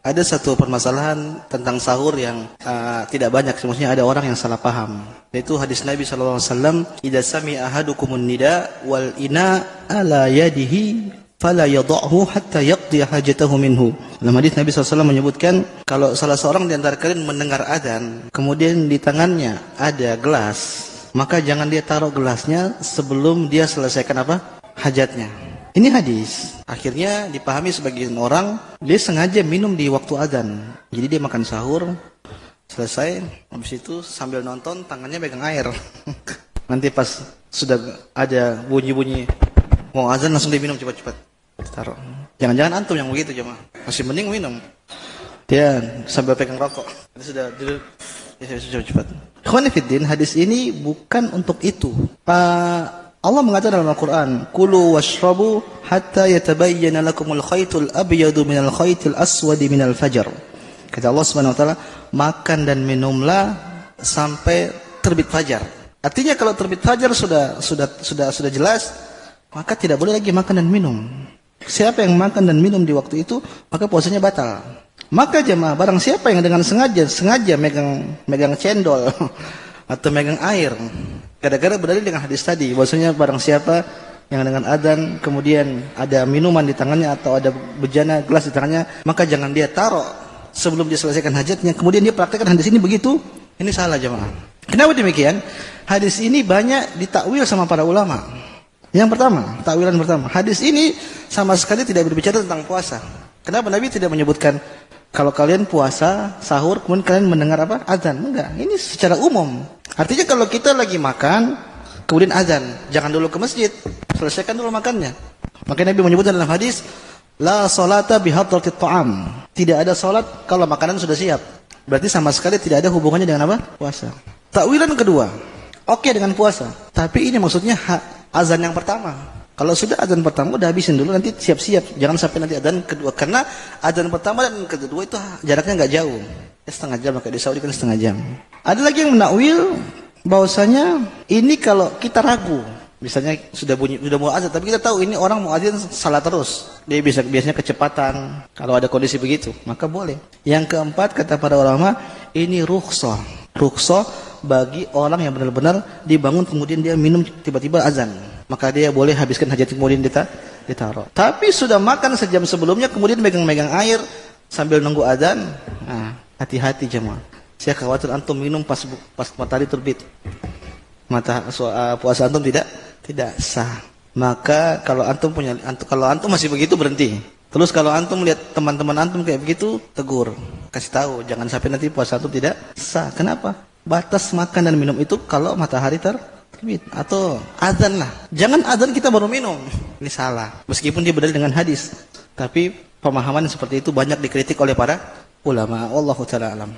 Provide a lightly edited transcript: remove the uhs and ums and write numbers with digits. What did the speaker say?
Ada satu permasalahan tentang sahur yang tidak banyak, maksudnya ada orang yang salah paham. Yaitu hadis Nabi SAW, "Idza sami'a ahadukumun nida wal ina ala yadihi fala yadh'hu hatta yaqdi hajatahu minhu." Dalam hadis Nabi SAW menyebutkan, kalau salah seorang di antara kalian mendengar adzan, kemudian di tangannya ada gelas, maka jangan dia taruh gelasnya sebelum dia selesaikan apa? Hajatnya. Ini hadis. Akhirnya dipahami sebagian orang, dia sengaja minum di waktu adzan. Jadi dia makan sahur, selesai, habis itu sambil nonton tangannya pegang air. Nanti pas sudah ada bunyi-bunyi mau adzan langsung diminum cepat-cepat. Taruh. Jangan-jangan antum yang begitu jemaah. Masih mending minum. Dia sambil pegang rokok. Nanti sudah duduk. Ya, cepat-cepat. Ikhwani fiddin, hadis ini bukan untuk itu. Allah mengatakan dalam Al-Quran, "Kulu washrabu hatta yatabayyana lakumul khaytul abyadu minal khaytil aswadi minal fajar." Kata Allah Subhanahu wa taala, makan dan minumlah sampai terbit fajar. Artinya kalau terbit fajar sudah jelas, maka tidak boleh lagi makan dan minum. Siapa yang makan dan minum di waktu itu, maka puasanya batal. Maka jemaah, barang siapa yang dengan sengaja megang cendol atau megang air, kadang-kadang berdalil dengan hadis tadi, bahwasanya barang siapa yang dengan adzan kemudian ada minuman di tangannya atau ada bejana gelas di tangannya, maka jangan dia taruh sebelum dia selesaikan hajatnya. Kemudian dia praktekkan hadis ini begitu, ini salah jemaah. Kenapa demikian? Hadis ini banyak ditakwil sama para ulama. Yang pertama, takwilan pertama, hadis ini sama sekali tidak berbicara tentang puasa. Kenapa Nabi tidak menyebutkan kalau kalian puasa, sahur, kemudian kalian mendengar apa? Adzan. Enggak, ini secara umum. Artinya kalau kita lagi makan, kemudian adzan, jangan dulu ke masjid, selesaikan dulu makannya. Maka Nabi menyebutkan dalam hadis, la salata bihadratit ta'am. Tidak ada salat kalau makanan sudah siap. Berarti sama sekali tidak ada hubungannya dengan apa? Puasa. Takwilan kedua, oke dengan puasa, tapi ini maksudnya azan yang pertama. Kalau sudah adzan pertama udah habisin dulu, nanti siap-siap, jangan sampai nanti adzan kedua, karena adzan pertama dan kedua itu jaraknya nggak jauh, setengah jam, maka di Saudi kan setengah jam. Ada lagi yang menakwil bahwasanya ini kalau kita ragu, misalnya sudah mau adzan, tapi kita tahu ini orang mau adzan salah terus, dia biasanya kecepatan, kalau ada kondisi begitu, maka boleh. Yang keempat kata para ulama, ini rukhsah bagi orang yang benar-benar dibangun kemudian dia minum tiba-tiba azan, maka dia boleh habiskan hajat kemudian ditaruh. Tapi sudah makan sejam sebelumnya kemudian megang-megang air sambil nunggu azan, nah, hati-hati jemaah. Saya khawatir antum minum pas matahari terbit, puasa antum tidak sah. Maka kalau antum masih begitu, berhenti. Terus kalau antum lihat teman-teman antum kayak begitu, tegur, kasih tahu, jangan sampai nanti puasa antum tidak sah. Kenapa? Batas makan dan minum itu kalau matahari terbit atau azan lah. Jangan azan kita baru minum. Ini salah. Meskipun dia berdalil dengan hadis, tapi pemahaman seperti itu banyak dikritik oleh para ulama. Wallahu taala alam.